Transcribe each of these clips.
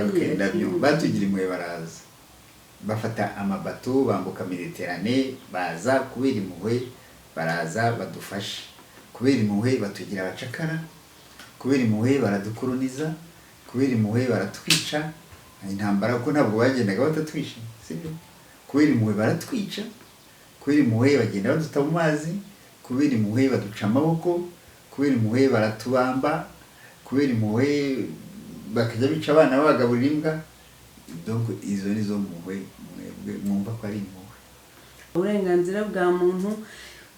Nabyo batugira impuhwe baraza bafata amabato bambuka Mediterane baza kubera impuhwe baraza badufasha kubera impuhwe batugira abacakara kubera impuhwe baradukoloniza kubera impuhwe baratwica intambara ko ntabwo bagendaga batatwisha sibyo kubera impuhwe baratwica kubera impuhwe bagenda baduta mu mazi kubera impuhwe baduca amaboko kubera impuhwe baratubamba kubera impuhwe bakajya bica abana babagaburira imbwa donc izo nizo mpuhwe mwumva ko ari impuhwe uburenganzira bwa muntu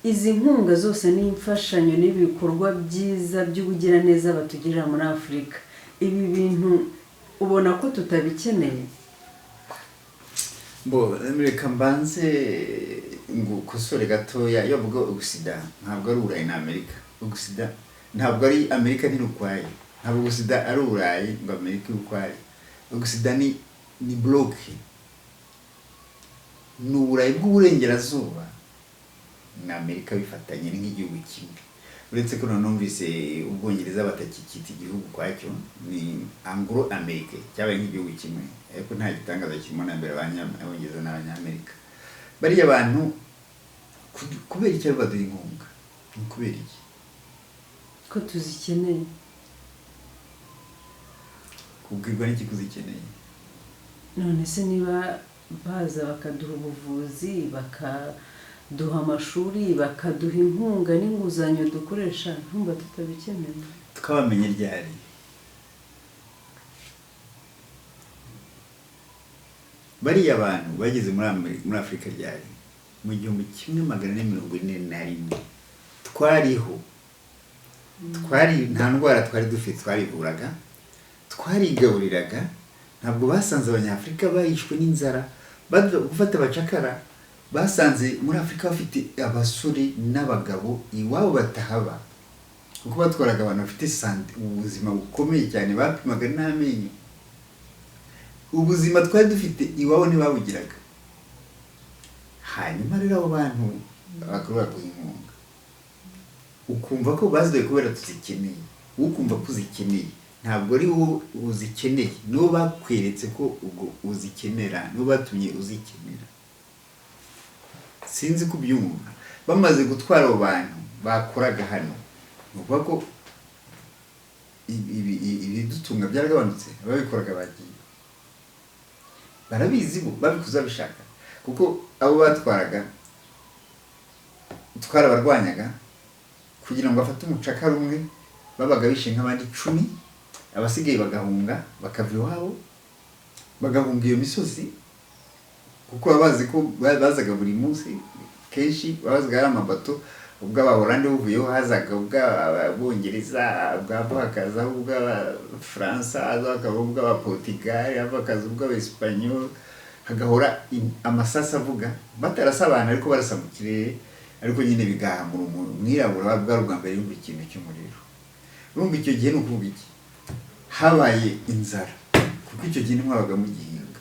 izi nkunga zose ni imfashanyo n'ibikorwa byiza by'ubugiraneza batugirira muri Afurika ibi bintu ubona ko tutabikeneye reka mbanze ngo kosore gatoya iyo avuga Ugusida ntabwo ari Uburayi na Amerika Ugusida ntabwo ari Amerika ntirukwaye ntabwo Ugusida ari Uburayi ngo Amerika irukwaye Ugusida ni bloke ni Uburayi bw'uburengerazuba na Amerika bifatanye nk'igihugu kimwe uretse ko numvise Ubwongereza batakikita igihugu kwacyo ni Anglo America cyabaye nk'igihugu kimwe ariko nta gitangaza kirimo na mbere abanyabongereza n'abanyamerika bariya abantu kubera icyo baduha inkunga ni kubera iki ko tuzikeneye kubwirwa n'iki kuzikeneye none se niba baza bakaduha ubuvuzi bakaduha amashuri bakaduha inkunga n'inguzanyo dukoresha ntumva tutabikeneye tukabamenye ryari bariya abantu bageze muri Afurika ryari mu 1441 twariho nta ndwara twari dufite twarivuraga twarigaburiraga ntabwo basanze abanyafurika bayishwe n'inzara gufata abacakara basanze muri Afurika bafite abasore n'abagabo iwabo batahaba kuko batwaraga abantu bafite ubuzima bukomeye cyane bapimaga n'amenyo ubuzima twari dufite iwabo ntibabugiraga hanyuma rero abo bantu bakora inkunga ukumva ko bazidoye kubera tuzikeneye ukumva ko uzikeneye ntabwo ari wowe uzikeneye nibo bakweretse ko ubwo uzikenera nibo batumye uzikenera sinzi kubyumva bamaze gutwara abo bantu bakoraga hano nukuvuga ko ibidutunga byaragabanutse ababikoraga bagiye barabizi bo babikuza bishaka kuko abo batwaraga twarabarwanyaga kugira ngo bafate umucakara umwe babaga bishe nk'abandi 10 abasigaye bagahunga bakava iwabo bagahunga iyo misozi kuko babazi ko bazaga buri munsi kenshi babazaga ari amabato ubwo abahorande buvuyeho hazaga ubw'abongereza bw'abakaza ubw'abafaransa hazaga ubw'abaportugal havakaza ubw'abespanyol hagahora amasasa avuga batarasa abantu ariko barasa mu kirere ariko nyine bigahamura umuntu mwirabura bwa mbere y'umva ikintu cy'umuriro urumva icyo gihe ni ukuvuga iki habaye inzara kuko icyo gihe mwabaga mu gihinga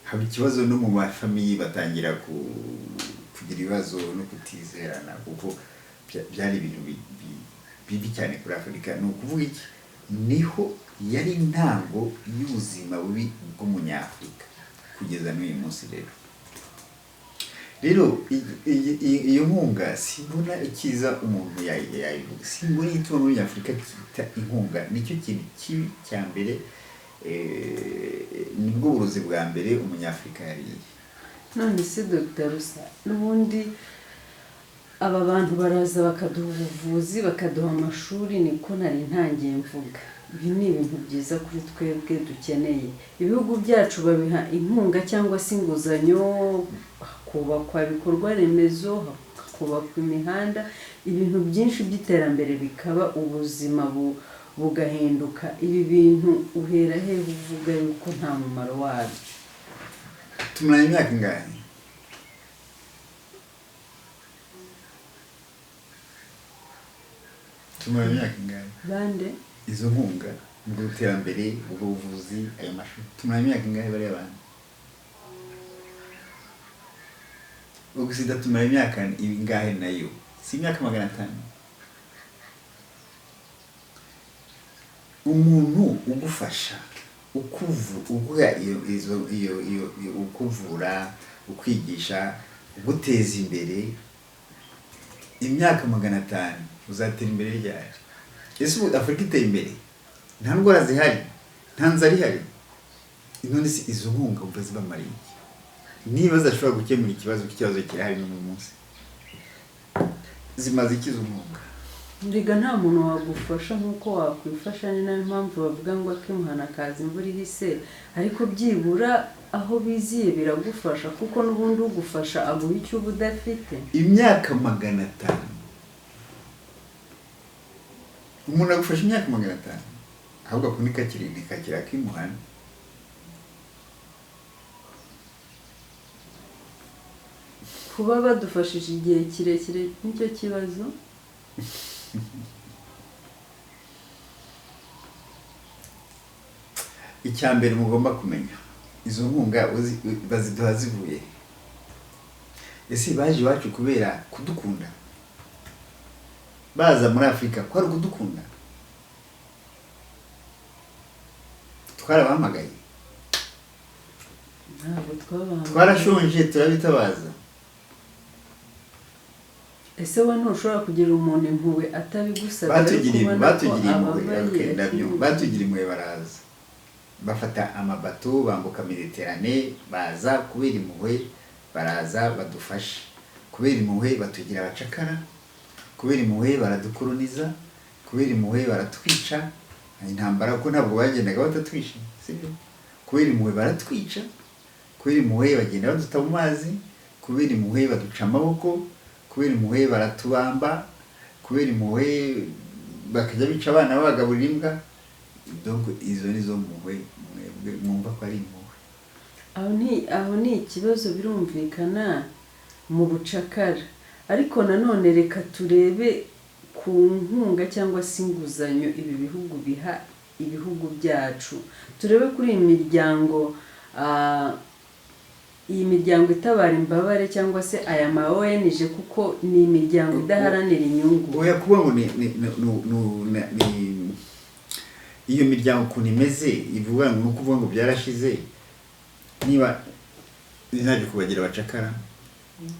haba ikibazo no mu mafamiye batangira kugira ibibazo no kutizerana kuko byari ibintu bibi cyane kuri Afurika ni ukuvuga iki niho yari intango y'ubuzima bubi bw'umunyafurika kugeza n'uyu munsi rero iyo nkunga simbona ikiza umuntu yayivuga simbona ituma muri Afurika kita inkunga nicyo kintu kibi cya mbere nibwo burozi bwa mbere umunyafurika yariye none se Dr. Rusa n'ubundi aba bantu baraza bakaduha ubuvuzi bakaduha amashuri niko nari ntangiye mvuga ibi ni ibintu byiza kuri twebwe dukeneye ibihugu byacu babiha inkunga cyangwa se inguzanyo kubakwa ibikorwa remezo kubakwa imihanda ibintu byinshi by'iterambere bikaba ubuzima bugahinduka ibi bintu uhera he uvuga yuko nta mumaro wabyo tumaranye imyaka ingahe tumaranye imyaka ingahe bande izo nkunga mu iterambere ubuvuzi ayo mashuri tumaranye imyaka ingahe bari abantu Ugusida tumaranye imyaka ingahe nayo si imyaka 500 umuntu ugufasha uguha iyo ukuvura, ukwigisha, uguteza imbere, imyaka 500 uzatera imbere ryari? Ese ubu Afurika iteye imbere, nta ndwara zihari, nta nzara ihari, none se izo nkunga umva zibamariye iki? Niba zashobora gukemura ikibazo kirahari no mu munsi, zimaze iki izo nkunga? Ndiga nta muntu wagufasha nkuko wakwifasha, ni nayo mpamvu bavuga ngo akimuhana kaza imvura ihise, ariko byibura aho biziye biragufasha, kuko n'ubundi ugufasha aguha icyo uba udafite. Imyaka 500, umuntu agufasha imyaka 500, ahubwo akunika kirindikakira akimuhana. Kuba badufashije igihe kirekire nicyo kibazo. Icyambere mugomba kumenya, izo nkunga baziduha zivuye. Ese baje iwacu kubera kudukunda? Baza muri Afurika ko ari kudukunda? Twarabahamagaye, ntabwo twabahamagaye. Twarashonje turabitabaza. Ese we ntushobora kugira umuntu impuhwe atabigusabye? Batugiriye impuhwe baraza, bafata amabato bambuka Mediterane, baza kubera impuhwe, baraza badufasha kubera impuhwe, batugira abacakara kubera impuhwe, baradukoloniza kubera impuhwe, baratwica intambara, ko ntabwo bagendaga batatwishe, sibyo? Kubera impuhwe baratwica, kubera impuhwe bagenda baduta mu mazi, kubera impuhwe baduca amaboko, kubera impuhwe baratubamba, kubera impuhwe bakajya bica abana babagaburira imbwa. Donc izo nizo mpuhwe mwumva ko ari impuhwe. Aho ni ikibazo, birumvikana mu bucakara, ariko nanone reka turebe ku nkunga cyangwa se inguzanyo ibi bihugu biha ibihugu byacu. Turebe kuri iyi miryango, iyi miryango itabara imbabare cyangwa se aya ma ONG, kuko ni imiryango idaharanira inyungu. Oya kuba ngo iyo miryango ukuntu imeze, ivuga ngo nukuvuga ngo byarashize. Niba naje kubagira abacakara,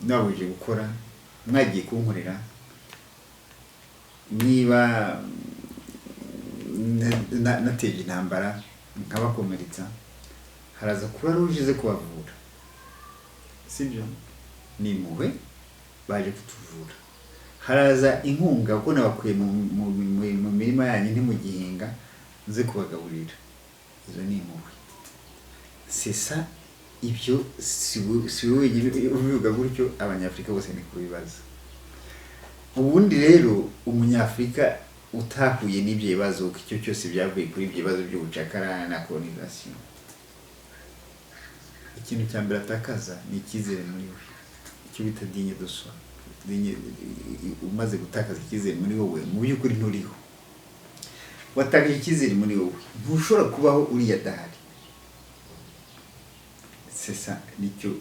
nabuje gukora, mwagiye kunkorera, niba nateje intambara nkabakomeretsa, haraza kuba rujize kubavura, sibyo? Ni impuhwe baje kutuvura. Haraza inkunga kuko nabakuye mu mirima yanyu ntimugihinga, nze kubagaburira, izo ni impuhwe. Sesa ibyo si wowe ubivuga gutyo, abanyafrika bose ni kubibaza. Ubundi rero umunyafrika utahuye n'ibyo bibazo, icyo cyose byavuye kuri ibyo bibazo by'ubucakara na colonization, ikintu cya mbere atakaza ni icyizere muri we, icyo bita digne de soi. Umaze gutakaza icyizere muri wowe, mu by'ukuri nturiho. Watakaje icyizere muri wowe, ntushobora kubaho uri adahari. Sesa nicyo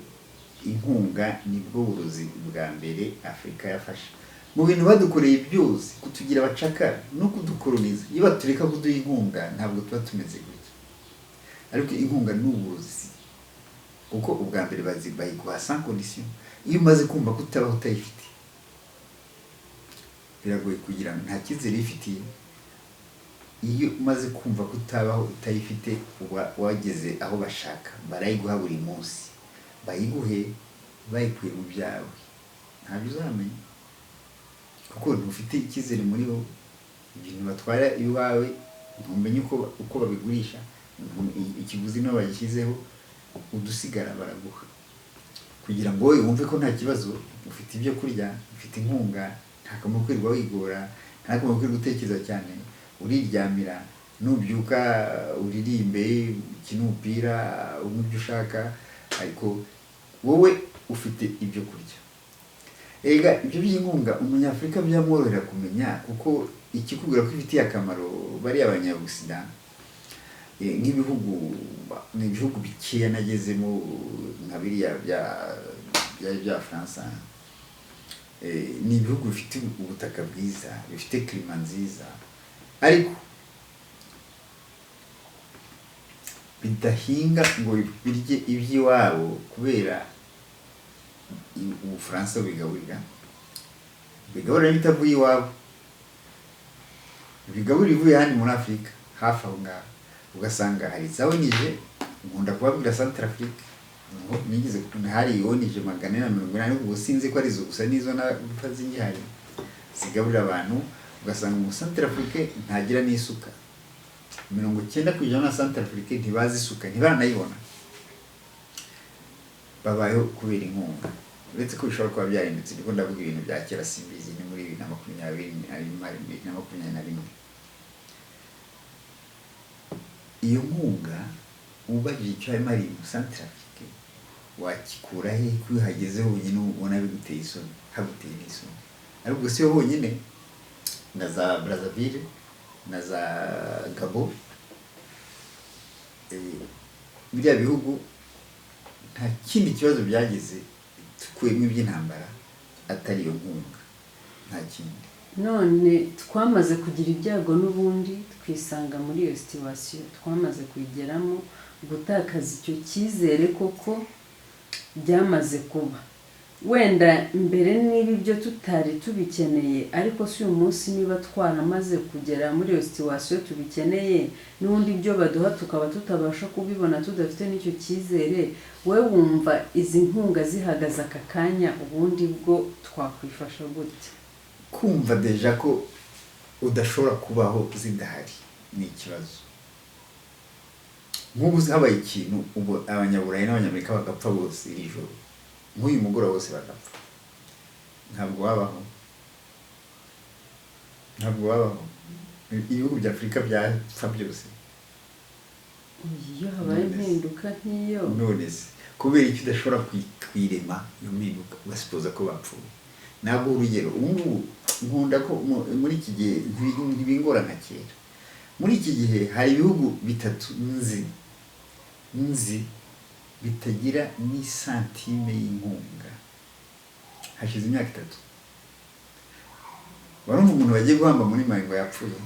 inkunga nibwo burozi bwa mbere Afurika yafashe. Mu bintu badukoreye byose, kutugira abacakara no kudukoloniza, iyo batureka kuduha inkunga ntabwo tuba tumeze gutya. Ariko inkunga ni uburozi, kuko ubwa mbere bayiguha sans condition. Iyo umaze kumva ko utabaho utayifite, biragoye kugira ngo nta cyizere ifitiye. Iyo umaze kumva ko utabaho utayifite, wageze aho bashaka, barayiguha buri munsi, bayiguhe bayikuye mu byawe, ntabyo uzamenya, kuko ntufite icyizere muri wowe. Ibintu batwara iwawe ntumenye uko babigurisha, ikiguzi n'aho bagishyizeho, udusigara baraguha kugira ngo wowe wumve ko nta kibazo, ufite ibyo kurya, ufite inkunga, nta kamaro kwirirwa wigora, nta kamaro kwirirwa gutekereza cyane, uriryamira, nubyuka uririmbe, ukina umupira, unywe ibyo ushaka, ariko wowe ufite ibyo kurya. Ega ibyo by'inkunga umunyafurika byamworohera kumenya, kuko ikikubwira ko ifitiye akamaro bari abanyabusida, nk'ibihugu bikeya nagezemo nka biriya bya France, ni ibihugu bifite ubutaka bwiza, bifite klima nziza, ariko bidahinga ngo birye iby'iwabo kubera Ubufaransa bigaburira bitavuye iwabo, bigaburira ivuye handi muri Afurika hafi aho ngaho, ugasanga hari izabonije. Nkunda kubabwira Centrafrique nigeze hari yonije 480, ubwo sinzi ko ari zo gusa nizo napfa zingihari zigaburira abantu. Ugasanga mu Centrafrique ntagira n'isuka, 90% na Centrafrique ntibazi isuka, ntibaranayibona. Babayeho kubera inkunga, uretse ko bishobora kuba byarindutse. Ndiko ndavuga ibintu bya kera simbizi, ni muri 2021. Iyo nkunga ubajije icyo harimo ari mu Centrafrique, wakikura he kwihageze honyine ubona biguteye isoni, haguteye n'isoni. Ariko si yo honyine, na za Brazzaville na za Gabon, biriya bihugu nta kindi kibazo byagize tukuyemo iby'intambara atari iyo nkunga, nta kindi. None twamaze kugira ibyago n'ubundi twisanga muri iyo situation, twamaze kuyigeramo, gutakaza icyo cyizere koko byamaze kuba. Wenda mbere niba ibyo tutari tubikeneye, ariko si uyu munsi niba twaramaze kugera muri iyo situation tubikeneye, n'ubundi ibyo baduha tukaba tutabasha kubibona, tudafite n'icyo cyizere, we wumva izi nkunga zihagaze aka kanya, ubundi bwo twakwifasha gute? Kumva deja ko udashobora kubaho zidahari ni ikibazo. Nk'ubu habaye ikintu, ubu Abanyaburayi n'Abanyamerika bagapfa bose iri joro, nk'uyu mugoroba bose bagapfa, ntabwo wabaho. Ibihugu bya Afurika byapfa byose. Iyo habaye impinduka nk'iyo, none se kubera icyo udashobora kwirema iyo mpinduka ugasipoza ko bapfuye. Ntabwo urugero ubu nkunda ko muri iki gihe ntibingora nka kera. Muri iki gihe hari ibihugu bitatu nzi bitagira ni santime y'inkunga hashize imyaka 3. Barumva umuntu bagiye guhamba muri Mali ngo yapfuye,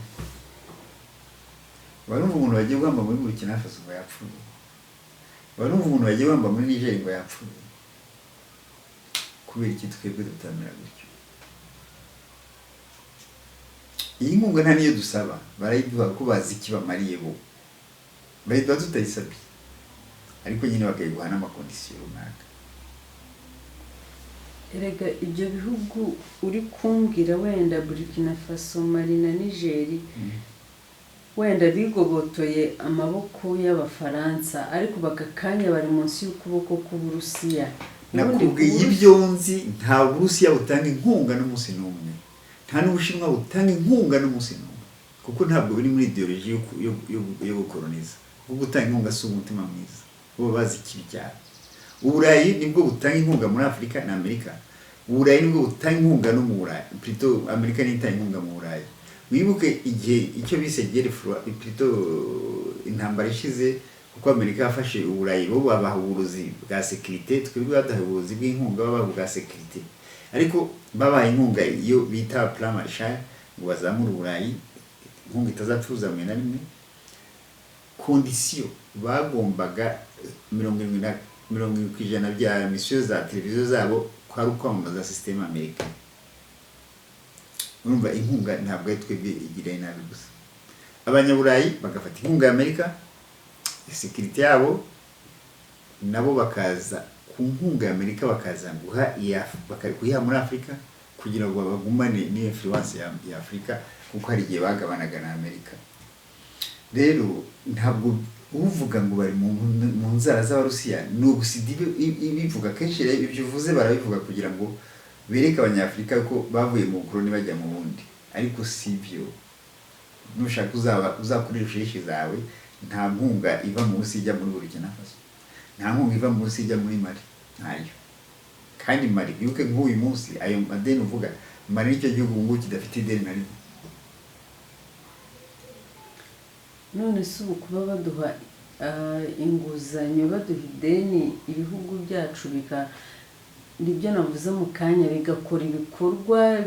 barumva umuntu bagiye guhamba muri Burkina Faso ngo yapfuye, barumva umuntu bagiye guhamba muri Niger ngo yapfuye. Kubera iki twebwe tutamera gutyo? Iyi nkunga nta niyo dusaba, barayiduha ko bazi iki bamariye bo, bayiduha tutayisabye, ariko nyine bakayiguha n'amakondisiyo runaka. Erega ibyo bihugu uri kumbwira, wenda Burkina Faso, Mali na Niger, wenda bigobotoye amaboko y'Abafaransa, ariko bakakanya bari munsi y'ukuboko k'Uburusiya. Nakubwiye ibyo nzi, nta Burusiya butanga inkunga n'umunsi n'umwe, nta n'Ubushinwa butanga inkunga n'umunsi n'umwe, kuko ntabwo biri muri ideology yo gukoloniza. Kuko gutanga inkunga si umutima mwiza, bo bazi ikibi cyane. Uburayi nibwo butanga inkunga muri Afurika na Amerika. Uburayi nibwo butanga inkunga no mu Burayi, plutôt Amerika ni itanga inkunga mu Burayi. Wibuke igihe icyo bise guerre froide, plutôt intambara ishize, kuko Amerika yafashe Uburayi bo babaha uburozi bwa sécurité, twebwe badaha uburozi bw'inkunga babaha bwa sécurité. Ariko babaha inkunga iyo bita plan Marshall ngo bazamure Uburayi, inkunga itazacuruza mwe na rimwe. Condition bagombaga 70% bya misiyo za televiziyo zabo kwari ukwamamaza systeme Amerika. Urumva inkunga ntabwo ari twebwe igira inabi gusa. Abanyaburayi bagafata inkunga ya Amerika, security yabo, nabo bakaza ku nkunga ya Amerika bakaza bakakuyiha muri Afurika kugira ngo bagumane ni influence ya Afurika, kuko hari igihe bagabanaga na Amerika. Rero ntabwo uvuga ngo bari mu nzara z'Abarusiya, no gusida ibivuga kenshi. Ibyo uvuze barabivuga kugira ngo bereke Abanyafurika ko bavuye mu bukoloni bajya mu bundi, ariko sivyo. Nushaka uzakurira ushishi zawe, nta nkunga iva mu Burusiya ijya muri Burkina Faso, nta nkunga iva mu Burusiya ijya muri Mali, ntayo. Kandi Mali bibuke nk'uyu munsi ayo madeni uvuga, Mali nicyo gihugu ngo kidafite ideni na rimwe. None se ubu kuba baduha inguzanyo, baduha ideni, ibihugu byacu nibyo navuze mu kanya, bigakora ibikorwa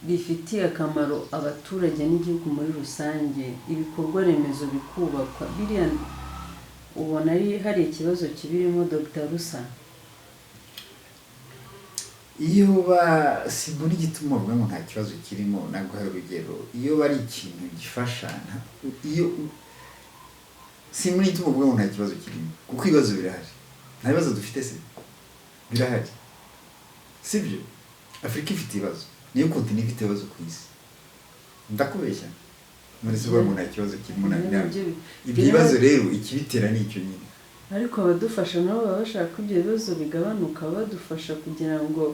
bifitiye akamaro abaturage n'igihugu muri rusange, ibikorwa remezo bikubakwa, biriya ubona hari ikibazo kibirimo Dr. Rusa? iyo simbona igituma bavuga ngo nta kibazo kirimo. Naguhaye urugero, iyo bari ikintu gifasha, iyo simbona igituma bavuga ngo nta kibazo kirimo, kuko ibibazo birahari. Nta bibazo dufite se? Birahari, sibyo? Afurika ifite ibibazo, niyo kontinent ifite ibibazo ku isi. Ndakubeshya? Muri zuba ngo nta kibazo kirimo na ibyo bibazo rero ikibitera ni icyo nyine. Ariko abadufasha nabo baba bashaka ko ibyo bibazo bigabanuka, badufasha kugira ngo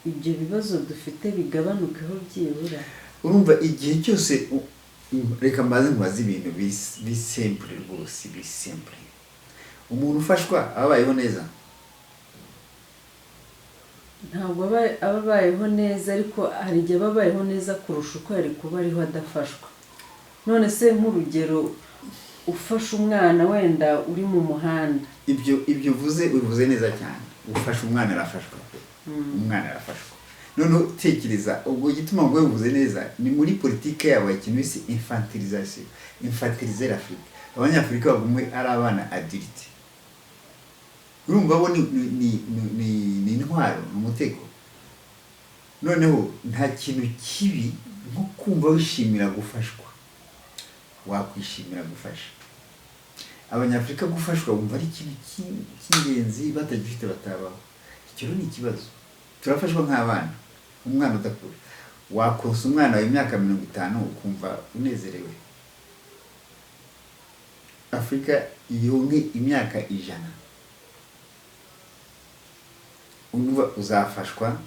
ibyo bibazo dufite bigabanukeho byibura. Urumva igihe cyose reka mbaze nkubaze ibintu bi simple rwose, bi simple. Umuntu ufashwa abayeho neza? Ntabwo abayeho neza, ariko hari igihe babayeho neza kurusha uko yari kuba ariho adafashwa. None se nk'urugero, ufasha umwana wenda uri mu muhanda, ibyo uvuze neza cyane. Ufasha umwana arafashwa, umwana arafashwa. Noneho tekereza, ubwo gituma ngo uvuze neza ni muri politike yabo ikintu bise infantilisation, infantiliser l'Afrique. Abanyafurika bagumwe ari abana adulte. Urumva bo ni intwaro, umutego. Noneho nta kintu kibi nko kumva wishimira gufashwa. Wakwishimira gufasha Abanyafurika. Gufashwa bumva ari ikintu cy'ingenzi, batagifite batabaho. Icyo ni ikibazo. Turafashwa nk'abana, umwana udakura. Wakonsa umwana w'imyaka 50 ukumva unezerewe. Afrika yonke imyaka 100, umva uzafashwa.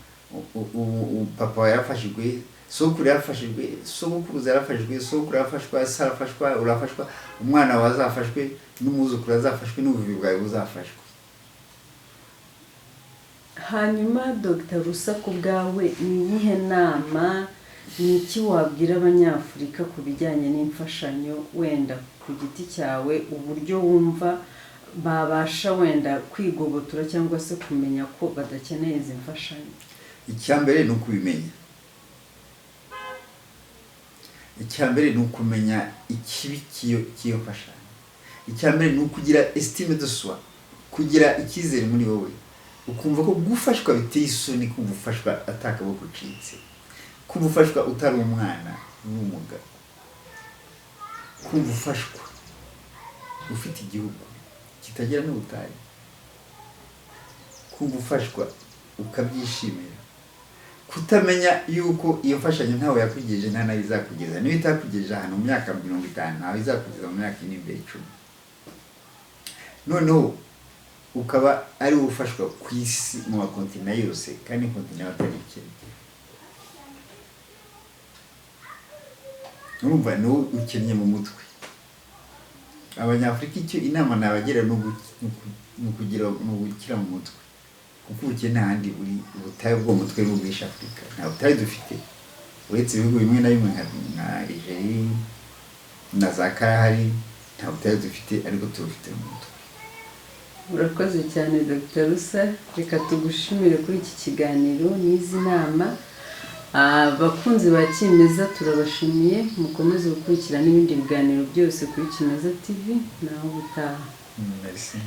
Papa yarafashijwe, sokuru yarafashijwe, sogokuru yarafashijwe, sokuru yarafashwa, sarafashwa, urafashwa. Umwana wazafashwe, n'umuzukuru azafashwe, n'ubuvi bwawe buzafashwe. Hanyuma Dr. Rusa, ku bwawe ni iyihe nama, ni iki wabwira Abanyafurika ku bijyanye n'imfashanyo, wenda ku giti cyawe, uburyo wumva babasha wenda kwigobotora cyangwa se kumenya ko badakeneye izi mfashanyo? Icyambere ni ukubimenya. Icyambere ni ukumenya ikibi cy'iyo mfashanyo. Icyambere ni ukugira estime de soi, kugira icyizere muri wowe, ukumva ko gufashwa biteye isoni, kumva ufashwa atakaboko ucitse, kumva ufashwa utari umwana n'umuga, kumva ufashwa ufite igihugu kitagira n'ubutayu, kumva ufashwa ukabyishimira, kutamenya yuko iyo mfashanyo ntawe yakugejeje nta nayo izakugeza. Niba itakugejeje ahantu mu myaka 50, ntawe izakugeza mu myaka iri imbere 10. Noneho ukaba ari ufashwa ku isi mu makontinent yose, kandi kontinent atari ikindi. Urumva no ukennye mu mutwe. Abanyafurika icyo inama nabagira no gukira mu mutwe, kuko ubukene ahandi buri ubutayu bwo mutwe n'ubwisha Afrika. Nta butayu dufite uretse ibihugu bimwe na bimwe nka Algeria na za Kahari, nta butayu dufite, ariko tubufite mu mutwe. Urakoze cyane Dr. Rusa, reka tugushimire kuri iki kiganiro n'izi nama. Abakunzi ba Kimeza turabashimiye, mukomeze gukurikirana n'ibindi biganiro byose kuri Kimeza TV. Naho ubutaha. Merci.